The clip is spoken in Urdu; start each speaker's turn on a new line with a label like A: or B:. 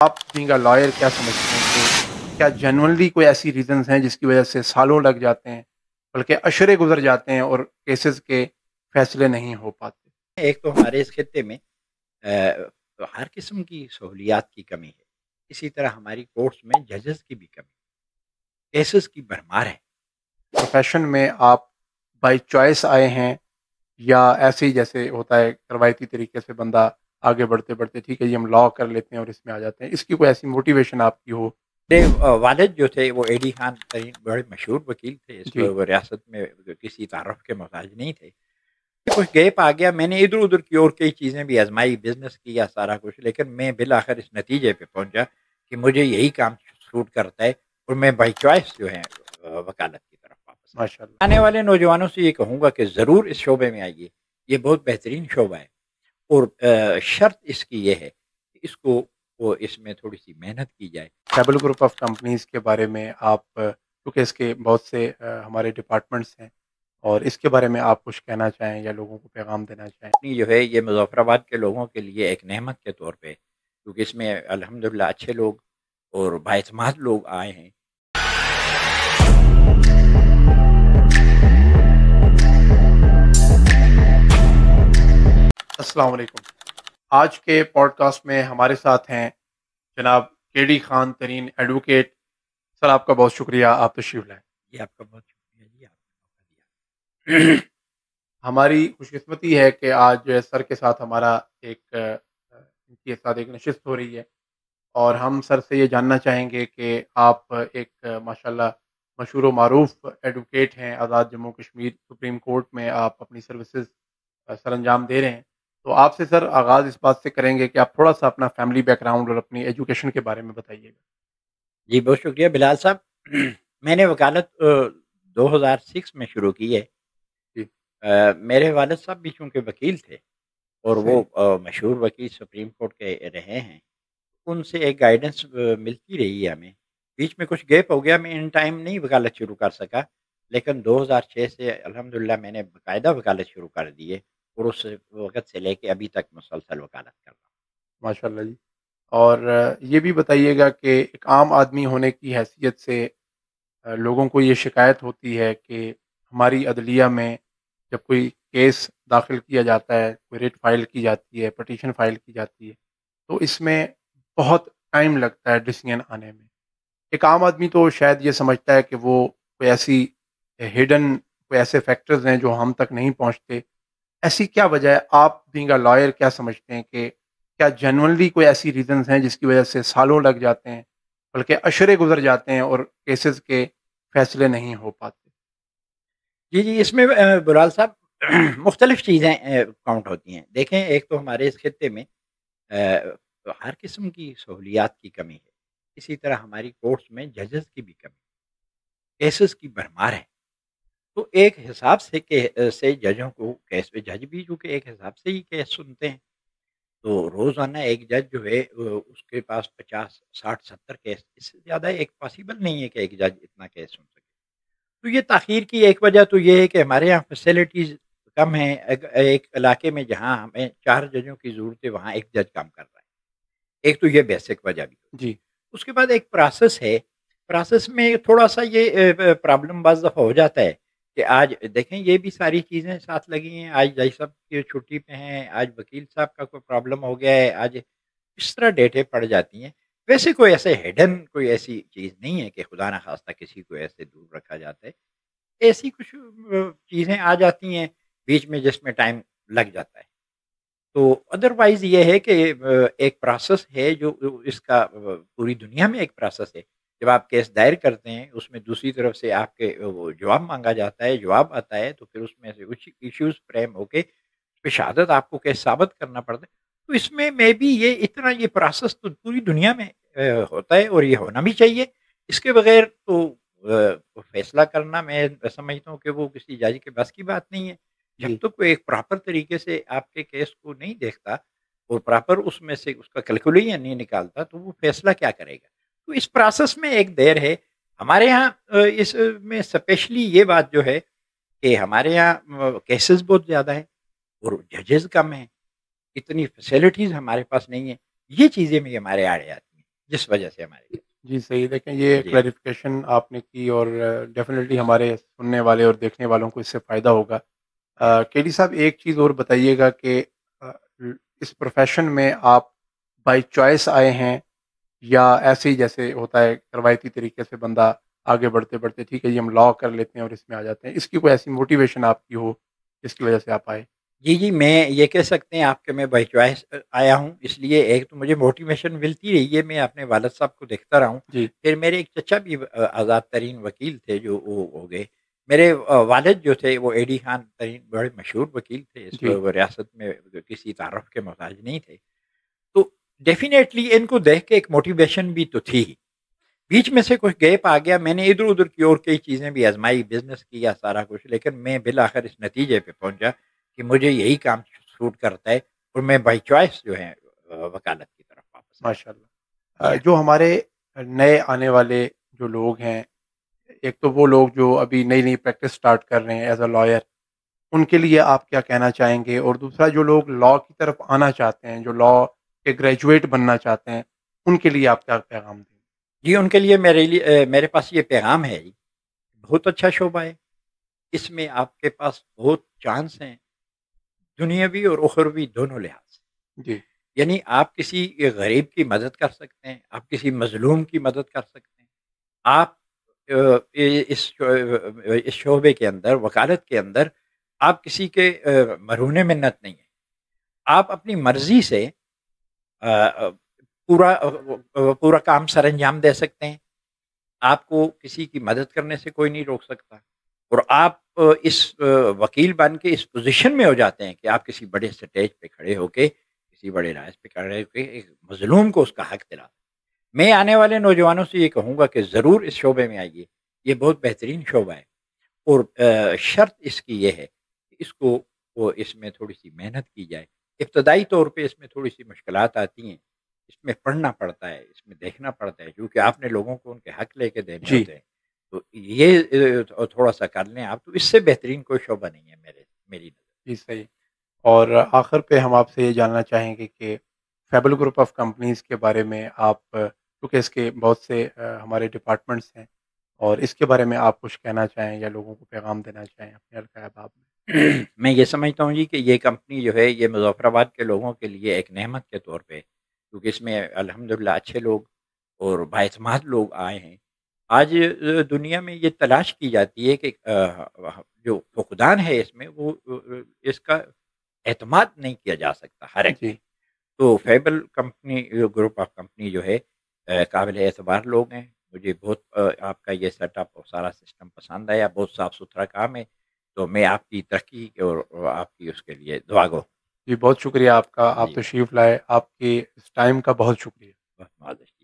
A: آپ بینگ اے لائر کیا سمجھتے ہیں کہ کیا جنرلی کوئی ایسی ریزنز ہیں جس کی وجہ سے سالوں لگ جاتے ہیں بلکہ اشرے گزر جاتے ہیں اور کیسز کے فیصلے نہیں ہو پاتے؟
B: ایک تو ہمارے اس خطے میں ہر قسم کی سہولیات کی کمی ہے، اسی طرح ہماری کورٹس میں ججز کی بھی کمی، کیسز کی بھرمار ہے۔
A: پروفیشن میں آپ بائی چوائس آئے ہیں یا ایسے ہی جیسے ہوتا ہے روایتی طریقے سے بندہ آگے بڑھتے بڑھتے ٹھیک ہے جی ہم لا کر لیتے ہیں اور اس میں آ جاتے ہیں، اس کی کوئی ایسی موٹیویشن آپ کی ہو؟
B: میرے والد جو تھے وہ ایڈی خان ترین بڑے مشہور وکیل تھے، اس
A: جی،
B: ریاست میں کسی تعارف کے محتاج نہیں تھے۔ کچھ گیپ آ گیا، میں نے ادھر ادھر کی اور کئی چیزیں بھی آزمائی، بزنس کیا سارا کچھ، لیکن میں بالآخر اس نتیجے پہ پہنچا کہ مجھے یہی کام سوٹ کرتا ہے اور میں بائی چوائس جو ہے وکالت کی طرف واپس
A: ماشاء اللہ۔
B: آیا۔ آنے والے نوجوانوں سے یہ کہوں گا کہ ضرور اس شعبے میں آئیے، یہ بہت بہترین شعبہ ہے، اور شرط اس کی یہ ہے کہ اس میں تھوڑی سی محنت کی جائے۔
A: ٹیبل گروپ آف کمپنیز کے بارے میں آپ کیونکہ اس کے بہت سے ہمارے ڈپارٹمنٹس ہیں اور اس کے بارے میں آپ کچھ کہنا چاہیں یا لوگوں کو پیغام دینا چاہیں؟
B: جو ہے یہ مظفر آباد کے لوگوں کے لیے ایک نعمت کے طور پہ، کیونکہ اس میں الحمدللہ اچھے لوگ اور باعتماد لوگ آئے ہیں۔
A: السلام علیکم۔ آج کے پوڈ کاسٹ میں ہمارے ساتھ ہیں جناب کے ڈی خان ترین ایڈوکیٹ۔ سر آپ کا بہت شکریہ، آپ تشریف لائیں۔
B: یہ آپ کا بہت شکریہ جی، آپ نے موقع دیا۔
A: ہماری خوش قسمتی ہے کہ آج جو ہے سر کے ساتھ ہمارا ایک ان کے ساتھ ایک نشست ہو رہی ہے اور ہم سر سے یہ جاننا چاہیں گے کہ آپ ایک ماشاءاللہ مشہور و معروف ایڈوکیٹ ہیں، آزاد جموں کشمیر سپریم کورٹ میں آپ اپنی سروسز سر انجام دے رہے ہیں، تو آپ سے سر آغاز اس بات سے کریں گے کہ آپ تھوڑا سا اپنا فیملی بیک گراؤنڈ اور اپنی ایجوکیشن کے بارے میں بتائیے گا۔
B: جی بہت شکریہ بلال صاحب۔ میں نے وکالت 2006 میں شروع کی ہے۔
A: جی،
B: میرے والد صاحب بھی چونکہ وکیل تھے اور وہ
A: صحیح،
B: مشہور وکیل سپریم کورٹ کے رہے ہیں، ان سے ایک گائیڈنس ملتی رہی ہے ہمیں۔ بیچ میں کچھ گیپ ہو گیا، میں ان ٹائم نہیں وکالت شروع کر سکا، لیکن 2006 سے الحمدللہ میں نے باقاعدہ وکالت شروع کر دی ہے، اور اس وقت سے لے کے ابھی تک مسلسل وکالت کر رہا ہوں۔
A: ماشاء اللہ جی۔ اور یہ بھی بتائیے گا کہ ایک عام آدمی ہونے کی حیثیت سے لوگوں کو یہ شکایت ہوتی ہے کہ ہماری عدلیہ میں جب کوئی کیس داخل کیا جاتا ہے، کوئی ریٹ فائل کی جاتی ہے، پٹیشن فائل کی جاتی ہے، تو اس میں بہت ٹائم لگتا ہے ڈیسیژن آنے میں۔ ایک عام آدمی تو شاید یہ سمجھتا ہے کہ وہ کوئی ایسی ہڈن کوئی ایسے فیکٹرز ہیں جو ہم تک نہیں پہنچتے، ایسی کیا وجہ ہے؟ آپ بینگ اے لائر کیا سمجھتے ہیں کہ کیا جنرلی کوئی ایسی ریزنز ہیں جس کی وجہ سے سالوں لگ جاتے ہیں بلکہ اشرے گزر جاتے ہیں اور کیسز کے فیصلے نہیں ہو پاتے؟
B: جی جی، اس میں بلال صاحب مختلف چیزیں کاؤنٹ ہوتی ہیں۔ دیکھیں، ایک تو ہمارے اس خطے میں ہر قسم کی سہولیات کی کمی ہے، اسی طرح ہماری کورٹس میں ججز کی بھی کمی، کیسز کی بھرمار ہے۔ تو ایک حساب سے سے ججوں کو کیس پہ جج بھی چونکہ ایک حساب سے ہی کیس سنتے ہیں، تو روزانہ ایک جج جو ہے اس کے پاس 50 60 70 کیس، اس سے زیادہ ایک پاسبل نہیں ہے کہ ایک جج اتنا کیس سن سکے۔ تو یہ تاخیر کی ایک وجہ تو یہ ہے کہ ہمارے یہاں فیسلٹیز کم ہیں۔ ایک علاقے میں جہاں ہمیں 4 ججوں کی ضرورت ہے، وہاں ایک جج کام کر رہا ہے۔ ایک تو یہ بیسک وجہ بھی ہوتی
A: جی،
B: ہے۔ اس کے بعد ایک پروسیس ہے، پروسیس میں تھوڑا-سا یہ پرابلم بعض دفعہ ہو جاتا ہے کہ آج دیکھیں یہ بھی ساری چیزیں ساتھ لگی ہیں، آج جج صاحب کی چھٹی پہ ہیں، آج وکیل صاحب کا کوئی پرابلم ہو گیا ہے، آج اس طرح ڈیٹیں پڑ جاتی ہیں۔ ویسے کوئی ایسے ہڈن کوئی ایسی چیز نہیں ہے کہ خدا نخواستہ کسی کو ایسے دور رکھا جاتا ہے۔ ایسی کچھ چیزیں آ جاتی ہیں بیچ میں جس میں ٹائم لگ جاتا ہے۔ تو ادروائز یہ ہے کہ ایک پروسیس ہے جو اس کا پوری دنیا میں ایک پروسیس ہے۔ جب آپ کیس دائر کرتے ہیں، اس میں دوسری طرف سے آپ کے وہ جواب مانگا جاتا ہے، جواب آتا ہے، تو پھر اس میں سے کچھ ایشوز فریم ہو کے اس پہ شہادت آپ کو کیس ثابت کرنا پڑتا ہے۔ تو اس میں بھی یہ پروسیس تو پوری دنیا میں ہوتا ہے اور یہ ہونا بھی چاہیے۔ اس کے بغیر تو فیصلہ کرنا میں سمجھتا ہوں کہ وہ کسی جج کے بس کی بات نہیں ہے۔ جب
A: جی،
B: تک وہ ایک پراپر طریقے سے آپ کے کیس کو نہیں دیکھتا اور پراپر اس میں سے اس کا کیلکولیشن نہیں نکالتا، تو وہ فیصلہ کیا کرے گا؟ تو اس پروسیس میں ایک دیر ہے۔ ہمارے یہاں اس میں اسپیشلی یہ بات جو ہے کہ ہمارے یہاں کیسز بہت زیادہ ہیں اور ججز کم ہیں، اتنی فیسلٹیز ہمارے پاس نہیں ہیں۔ یہ چیزیں بھی ہمارے آڑے آتی ہیں۔ جس وجہ سے ہمارے لیے
A: جی صحیح، دیکھیں یہ
B: جی ہاں
A: کلیریفیکیشن آپ نے کی اور ڈیفینیٹلی ہمارے سننے والے اور دیکھنے والوں کو اس سے فائدہ ہوگا۔
B: جی ہاں
A: کیڈی صاحب ایک چیز اور بتائیے گا کہ آ، اس پروفیشن میں آپ بائی چوائس آئے ہیں یا ایسے ہی جیسے ہوتا ہے روایتی طریقے سے بندہ آگے بڑھتے بڑھتے ٹھیک ہے جی ہم لا کر لیتے ہیں اور اس میں آ جاتے ہیں، اس کی کوئی ایسی موٹیویشن آپ کی ہو جس کی وجہ سے آپ آئے؟
B: جی، میں یہ کہہ سکتے ہیں آپ کہ میں بائی چوائس آیا ہوں، اس لیے ایک تو مجھے موٹیویشن ملتی رہی ہے، میں اپنے والد صاحب کو دیکھتا رہا ہوں،
A: جی،
B: پھر میرے ایک چچا بھی آزاد ترین وکیل تھے جو وہ ہو گئے، میرے والد جو تھے وہ ایڈی خان ترین بڑے مشہور وکیل تھے، اس
A: جی،
B: ریاست میں کسی تعارف کے محتاج نہیں تھے، تو ڈیفینیٹلی ان کو دیکھ کے ایک موٹیویشن بھی تو تھی ہی، بیچ میں سے کچھ گیپ آ گیا، میں نے ادھر-ادھر کی اور کئی چیزیں بھی آزمائی، بزنس کیا سارا کچھ، لیکن میں بالآخر اس نتیجے پہ پہنچا کہ مجھے یہی کام سوٹ کرتا ہے اور میں بائی چوائس جو ہے وکالت کی طرف واپس آیا۔
A: ماشاء
B: جی
A: اللہ۔
B: ہاں،
A: جو ہمارے نئے آنے والے جو لوگ ہیں، ایک تو وہ لوگ جو ابھی نئی نئی پریکٹس اسٹارٹ کر رہے ہیں ایز اے لائر، ان کے لیے آپ کیا کہنا چاہیں گے؟ اور دوسرا جو لوگ لا کی طرف آنا چاہتے ہیں، جو لا کے گریجویٹ بننا چاہتے ہیں، ان کے لیے آپ کیا پیغام دیں گے؟
B: جی ان کے لیے میرے پاس یہ پیغام ہے جی، بہت اچھا شعبہ ہے، اس میں آپ کے پاس بہت چانس ہیں، دنیاوی اور اخروی دونوں لحاظ سے۔
A: جی،
B: یعنی آپ کسی غریب کی مدد کر سکتے ہیں، آپ کسی مظلوم کی مدد کر سکتے ہیں، آپ اس شعبے کے اندر وکالت کے اندر آپ کسی کے مرہون منت نہیں ہیں، آپ اپنی مرضی سے آ، آ، پورا کام سر انجام دے سکتے ہیں، آپ کو کسی کی مدد کرنے سے کوئی نہیں روک سکتا اور آپ اس وکیل بن کے اس پوزیشن میں ہو جاتے ہیں کہ آپ کسی بڑے اسٹیج پہ کھڑے ہو کے کسی بڑے رائز پہ کھڑے ہو کے ایک مظلوم کو اس کا حق دلا۔ میں آنے والے نوجوانوں سے یہ کہوں گا کہ ضرور اس شعبے میں آئیے، یہ بہت بہترین شعبہ ہے اور شرط اس کی یہ ہے کہ اس کو اس میں تھوڑی سی محنت کی جائے، ابتدائی طور پہ اس میں تھوڑی سی مشکلات آتی ہیں، اس میں پڑھنا پڑتا ہے، اس میں دیکھنا پڑتا ہے کیونکہ آپ نے لوگوں کو ان کے حق لے کے دینے
A: جی،
B: ہوتے ہیں، تو یہ تھوڑا سا کر لیں آپ، تو اس سے بہترین کوئی شعبہ نہیں ہے میری نظر۔
A: جی صحیح۔ اور آخر پہ ہم آپ سے یہ جاننا چاہیں گے کہ فیبل گروپ آف کمپنیز کے بارے میں آپ کیونکہ اس کے بہت سے ہمارے ڈپارٹمنٹس ہیں اور اس کے بارے میں آپ کچھ کہنا چاہیں یا لوگوں کو پیغام دینا چاہیں اپنے حلقۂ احباب میں؟
B: میں یہ سمجھتا ہوں جی کہ یہ کمپنی جو ہے یہ مظفر آباد کے لوگوں کے لیے ایک نعمت کے طور پہ، کیونکہ اس میں الحمدللہ اچھے لوگ اور بااعتماد لوگ آئے ہیں۔ آج دنیا میں یہ تلاش کی جاتی ہے کہ جو فقدان ہے اس میں وہ اس کا اعتماد نہیں کیا جا سکتا ہر ایک پہ۔
A: جی،
B: تو fable company group of company جو ہے قابل اعتبار لوگ ہیں، مجھے بہت آپ کا یہ سیٹ اپ اور سارا سسٹم پسند آیا، بہت صاف ستھرا کام ہے، تو میں آپ کی ترقی اور آپ کی اس کے لیے دعا گو
A: جی بہت شکریہ آپ کا، آپ
B: جی
A: تشریف لائے، آپ کے اس ٹائم کا بہت شکریہ۔
B: بہت معذرت